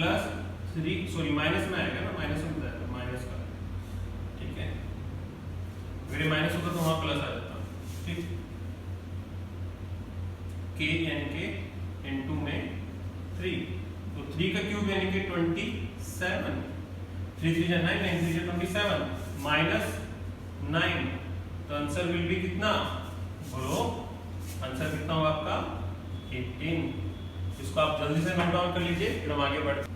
A: 3, सॉरी माइनस में आएगा ना, माइनस में जाएगा, माइनस का। ठीक है, अगर ये माइनस होता तो वहां प्लस आ जाता। ठीक, k यानी के इनटू में 3, तो 3 का क्यूब यानी कि 27, 3 3 9, 9 3 27, -9, तो आंसर विल बी कितना, बोलो आंसर कितना होगा आपका, 18। इसको आप जल्दी से नोट डाउन कर लीजिए, फिर हम आगे बढ़ते।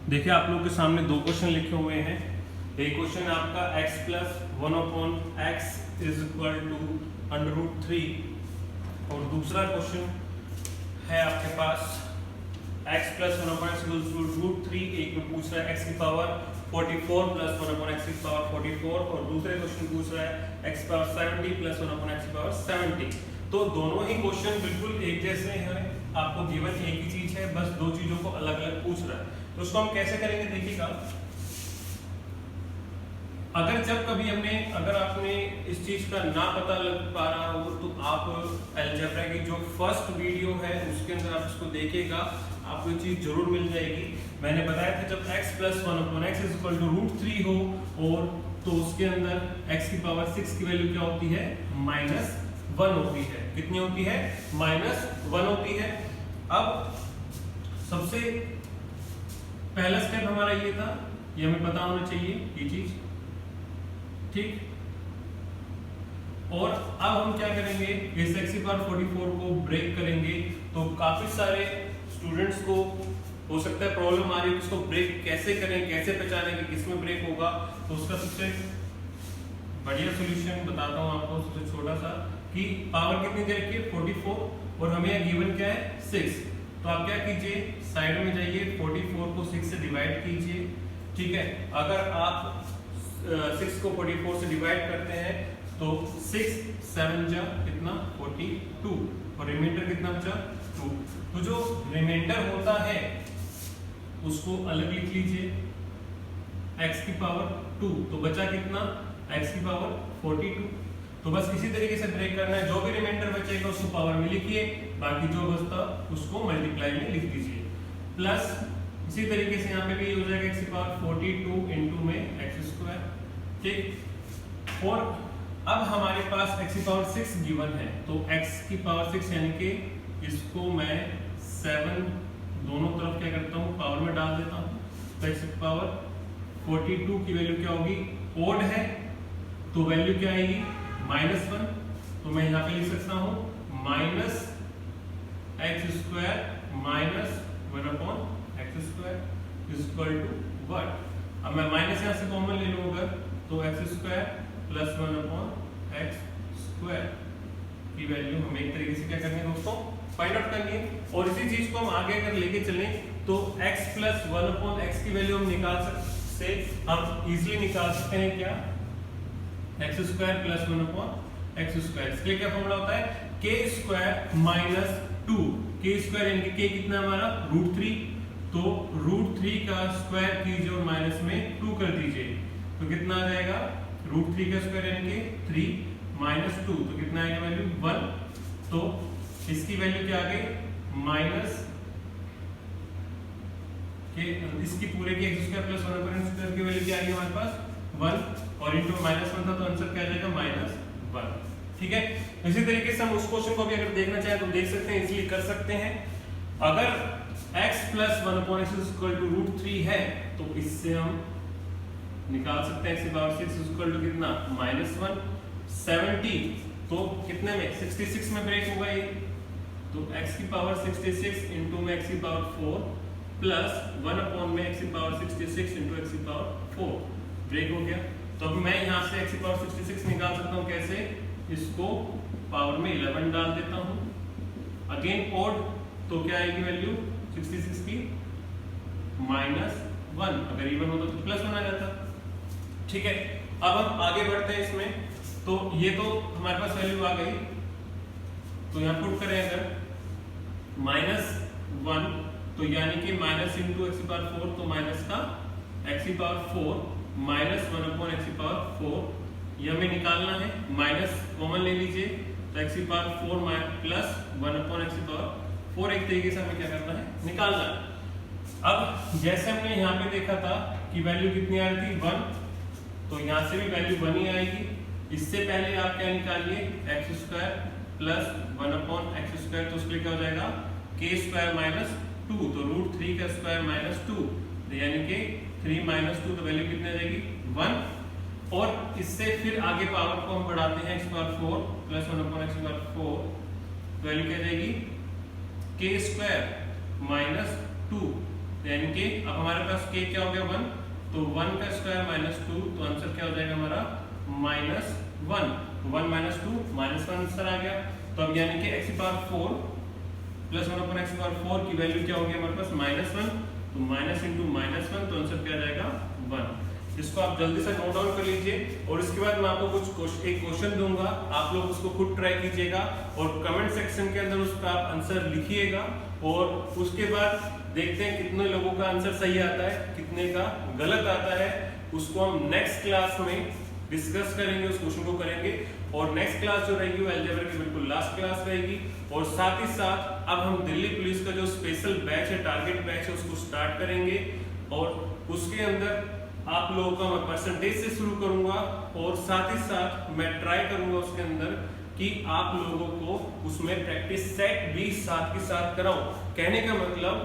A: देखिए आप लोग के सामने 2 क्वेश्चन लिखे हुए हैं। एक क्वेश्चन है आपका x + 1/x = √3, और दूसरा क्वेश्चन है आपके पास x + 1/x = √3। एक में पूछ रहा है x की पावर 44 + 1/x की पावर 44, और दूसरे क्वेश्चन पूछ रहा है x की पावर 70 + 1/x की पावर 70। तो दोनों ही क्वेश्चन बिल्कुल एक जैसे हैं, आपको गिवन एक ही चीज है, बस 2 चीजों को अलग अलग पूछ रहा है। तो उसको हम कैसे करेंगे, देखिएगा। अगर आपने इस चीज का ना पता लग पा रहा हो, तो आप अलजेब्रा की जो फर्स्ट वीडियो है उसके अंदर आप इसको देखिएगा, आपको ये चीज जरूर मिल जाएगी। मैंने बताया था जब x + 1/x √3 हो, और तो उसके अंदर x की पावर 6 की वैल्यू क्या होती है, 1 होती है। कितनी होती है? -1 होती है। अब सबसे पहला स्टेप हमारा ये था, ये हमें पता होना चाहिए ये चीज, ठीक। और अब हम क्या करेंगे, इस x⁴ को ब्रेक करेंगे। तो काफी सारे स्टूडेंट्स को हो सकता है प्रॉब्लम आ रही है, उसको ब्रेक कैसे करें, कैसे पहचानें कि किसमें ब्रेक होगा। तो उसका सबसे बढ़िया सॉल्यूशन बताता हूं आपको, सबसे छोटा सा, कि पावर कितनी दे रखी है 44 और हमें गिवन क्या है 6। तो आप क्या कीजिए, साइड में जाइए, 44 को 6 से डिवाइड कीजिए, ठीक है। अगर आप 6 को 44 से डिवाइड करते हैं तो 6 7 जा कितना 42 और रिमाइंडर कितना बचा 2। तो जो रिमाइंडर होता है उसको अलग लिख लीजिए, x⁴ 2। तो बचा कितना, x⁴ 42। तो बस इसी तरीके से ब्रेक करना है, जो भी रिमाइंडर बचेगा उसको पावर में लिखिए, बाकी जो बचता उसको मल्टीप्लाई में लिख दीजिए। प्लस इसी तरीके से यहाँ पे भी हो जाएगा x⁴42 इनटू में x², ठीक। और अब हमारे पास x⁴ 6 गिवन है, तो x⁴ 6 यानी कि इसको मैं 7 दोनों तरफ क्या करता हूँ, पावर में डाल देता हूँ। तो x⁴42 की वैल्यू क्या होगी, ओड है तो वैल्यू क्या आएगी -1। तो मैं यहाँ पे लिख सकता हूँ -x² -1/x² what। अब मैं माइनस यहाँ से कॉमन ले लूंगा तो x² + 1/x² की वैल्यू हमें एक तरीके से क्या करनी है दोस्तों, फाइंड आउट करनी है। और इसी चीज को हम आगे अगर लेके चलें तो x + 1/x की वैल्यू हम निकाल सकते, हम इजीली निकाल सकते हैं क्या, x² + 1/x²। इसके लिए क्या फॉर्मूला होता है, k² - 2। k² यानी कि k कितना हमारा √3, तो √3 का स्क्वायर कीजिए और माइनस में 2 कर दीजिए, तो कितना आ जाएगा, √3 का स्क्वायर यानी कि 3 - 2, तो कितना आएगा वैल्यू 1। तो इसकी वैल्यू क्या आ गई, माइनस के इसकी पूरे की x² + 1/x² की वैल्यू क्या आ गई हमारे पास 1, और इनटू -1 था तो आंसर क्या आ जाएगा -1, ठीक है। इसी तरीके से हम उस क्वेश्चन को भी अगर देखना चाहें तो देख सकते हैं, इजीली कर सकते हैं। अगर x + 1/x = √3 है तो इससे हम निकाल सकते हैं x⁴ 6 कितना -1। 70 तो कितने में 66 में ब्रेक होगा ये, तो x⁴ 66 इनटू में x⁴ प्लस 1 में x⁴ 66 इनटू x⁴ ब्रेक हो गया। तो अब मैं यहाँ से x⁴ 66 निकाल सकता हूँ, कैसे, इसको पावर में 11 डाल देता हूँ, अगेन ओड, तो क्या आएगी वैल्यू 66 की -1, अगर इवन होता तो +1 आ जाता, ठीक है। अब हम आगे बढ़ते हैं इसमें, तो ये तो हमारे पास वैल्यू आ गई, तो यहाँ पुट करें अगर -1, तो यानी कि माइनस इंटू x⁴, तो माइनस का x⁴ -1/x⁴, ये हमें निकालना है, माइनस कॉमन ले लीजिए, तो x⁴ प्लस 1/x⁴ एक तरीके से हमें क्या करना है, निकालना है। अब जैसे हमने यहाँ पे देखा था कि वैल्यू कितनी आ रही थी 1, तो यहाँ से भी वैल्यू 1 ही आएगी। इससे पहले आप क्या निकालिए, x² प्लस 1/x², तो उसके लिए क्या हो जाएगा k² - 2, तो √3 का स्क्वायर -2, यानी कि 3 - 2, तो वैल्यू कितनी आ जाएगी 1। और इससे फिर आगे पावर को हम बढ़ाते हैं, x⁴ प्लस 1/x⁴, वैल्यू क्या जाएगी k² - 2, यानी कि अब हमारे पास k क्या हो गया 1, तो 1 का स्क्वायर -2, तो आंसर क्या हो जाएगा हमारा -1, तो 1 - 2 -1 आंसर आ गया। तो अब यानी कि x⁴ प्लस 1/x⁴ की वैल्यू क्या होगी हमारे पास -1, तो माइनस इंटू -1, तो आंसर क्या आ जाएगा 1। इसको आप जल्दी से नोट डाउन कर लीजिए, और इसके बाद मैं आपको एक क्वेश्चन दूंगा, आप लोग उसको खुद ट्राई कीजिएगा और कमेंट सेक्शन के अंदर उसका आप आंसर लिखिएगा, और उसके बाद देखते हैं कितने लोगों का आंसर सही आता है, कितने का गलत आता है। उसको हम नेक्स्ट क्लास में डिस्कस करेंगे, उस क्वेश्चन को करेंगे, और नेक्स्ट क्लास जो रहेगी वो अलजेब्रा की बिल्कुल लास्ट क्लास रहेगी। और साथ ही साथ अब हम दिल्ली पुलिस का जो स्पेशल बैच है, टारगेट बैच है, उसको स्टार्ट करेंगे, और उसके अंदर आप लोगों का मैं परसेंटेज से शुरू करूंगा, और साथ ही साथ मैं ट्राई करूंगा उसके अंदर कि आप लोगों को उसमें प्रैक्टिस सेट भी साथ के साथ कराऊं। कहने का मतलब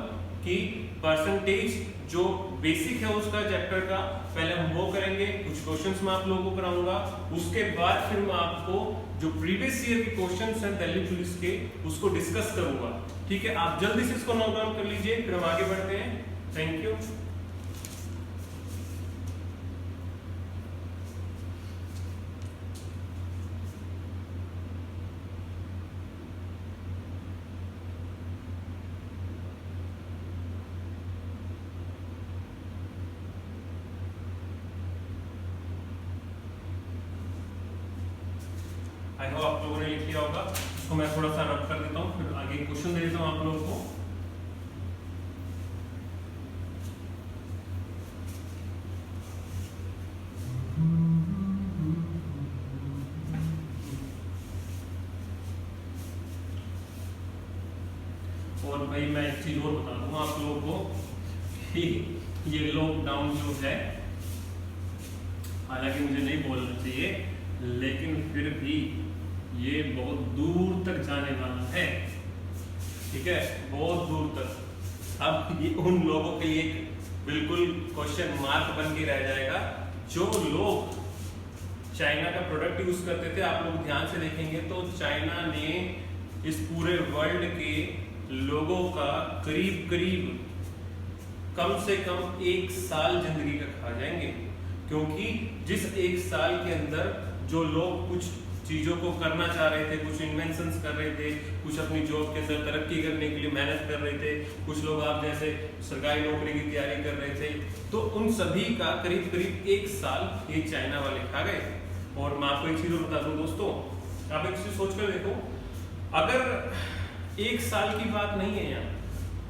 A: कि परसेंटेज जो बेसिक है उसका चैप्टर का पहले हम वो करेंगे, कुछ क्वेश्चंस मैं आप लोगों को कराऊंगा, उसके बाद फिर मैं आपको जो प्रीवियस ईयर के क्वेश्चंस हैं दिल्ली पुलिस के उसको डिस्कस करूंगा। ठीक है, आप जल्दी से इसको नोट डाउन कर लीजिए, फिर हम आगे बढ़ते हैं। Thank you. आई होप आप लोगों ने लिख लिया होगा, इसको मैं थोड़ा सा रब कर देता हूँ, फिर आगे क्वेश्चन दे देता हूँ आप लोगों को। और भाई मैं एक चीज और बता दूँ आप लोगों को कि ये लॉकडाउन जो है, हालांकि मुझे नहीं बोलना चाहिए, लेकिन फिर भी ये बहुत दूर तक जाने वाला है। ठीक है, बहुत दूर तक। अब ये उन लोगों के लिए बिल्कुल क्वेश्चन मार्क बन के रह जाएगा जो लोग चाइना का प्रोडक्ट यूज करते थे। आप लोग ध्यान से देखेंगे तो चाइना ने इस पूरे वर्ल्ड के लोगों का करीब करीब कम से कम 1 साल जिंदगी का खा जाएंगे, क्योंकि जिस 1 साल के अंदर जो लोग कुछ चीजों को करना चाह रहे थे, कुछ इन्वेंशंस कर रहे थे, कुछ अपनी जॉब के अंदर तरक्की करने के लिए मेहनत कर रहे थे, कुछ लोग आप जैसे सरकारी नौकरी की तैयारी कर रहे थे, तो उन सभी का करीब करीब 1 साल ये चाइना वाले खा गए। और मैं आपको एक चीज और बता दूं दोस्तों, आप एक चीज सोच कर देखो, अगर 1 साल की बात नहीं है यहाँ,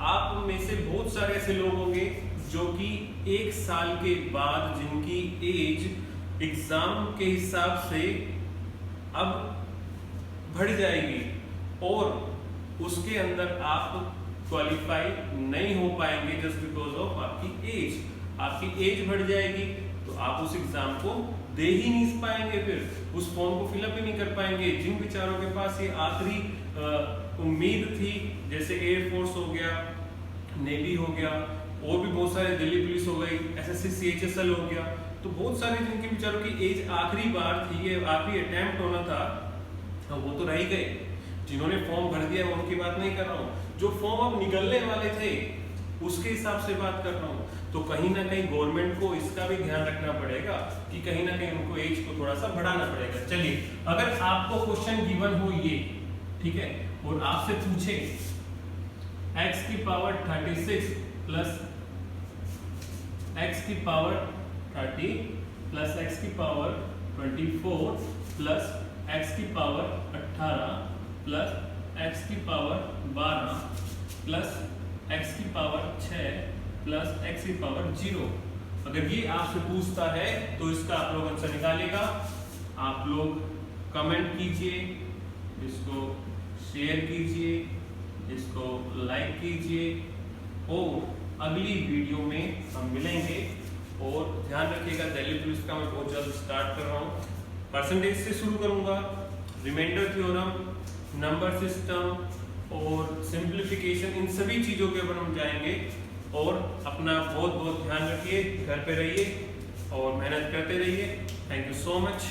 A: आप में से बहुत सारे ऐसे लोग होंगे जो कि 1 साल के बाद जिनकी एज एग्जाम के हिसाब से अब बढ़ जाएगी और उसके अंदर आप क्वालिफाई नहीं हो पाएंगे जस्ट बिकॉज ऑफ आपकी एज। आपकी एज बढ़ जाएगी तो आप उस एग्जाम को दे ही नहीं पाएंगे, फिर उस फॉर्म को फिलअप ही नहीं कर पाएंगे। जिन बेचारों के पास ये आखिरी उम्मीद थी, जैसे एयरफोर्स हो गया, नेवी हो गया, और भी बहुत सारे, दिल्ली पुलिस हो गई, एसएससी सीएचएसएल हो गया, तो बहुत सारे जिनके बेचारों की एज आखिरी बार थी, ये आखिरी अटेम्प्ट होना था, वो तो रह ही गए। जिन्होंने फॉर्म भर दिया मैं उनकी बात नहीं कर रहा हूँ, जो फॉर्म अब निकलने वाले थे उसके हिसाब से बात कर रहा हूँ। तो कहीं ना कहीं गवर्नमेंट को इसका भी ध्यान रखना पड़ेगा कि कहीं ना कहीं उनको एज को थोड़ा सा बढ़ाना पड़ेगा। चलिए, अगर आपको क्वेश्चन गिवन हो ये, ठीक है, और आपसे पूछे x की पावर 36 प्लस x की पावर 30 प्लस x की पावर 24 प्लस x की पावर 18 प्लस x की पावर 12 प्लस x की पावर 6 प्लस x की पावर 0, अगर ये आपसे पूछता है तो इसका आप लोग आंसर निकालेगा। आप लोग कमेंट कीजिए, इसको शेयर कीजिए, इसको लाइक कीजिए, और अगली वीडियो में हम मिलेंगे। और ध्यान रखिएगा, दिल्ली पुलिस का मैं बहुत जल्द स्टार्ट कर रहा हूँ। परसेंटेज से शुरू करूँगा, रिमाइंडर थ्योरम, नंबर सिस्टम और सिंप्लीफिकेशन, इन सभी चीज़ों के ऊपर हम जाएंगे। और अपना बहुत बहुत ध्यान रखिए, घर पे रहिए और मेहनत करते रहिए। Thank you so much.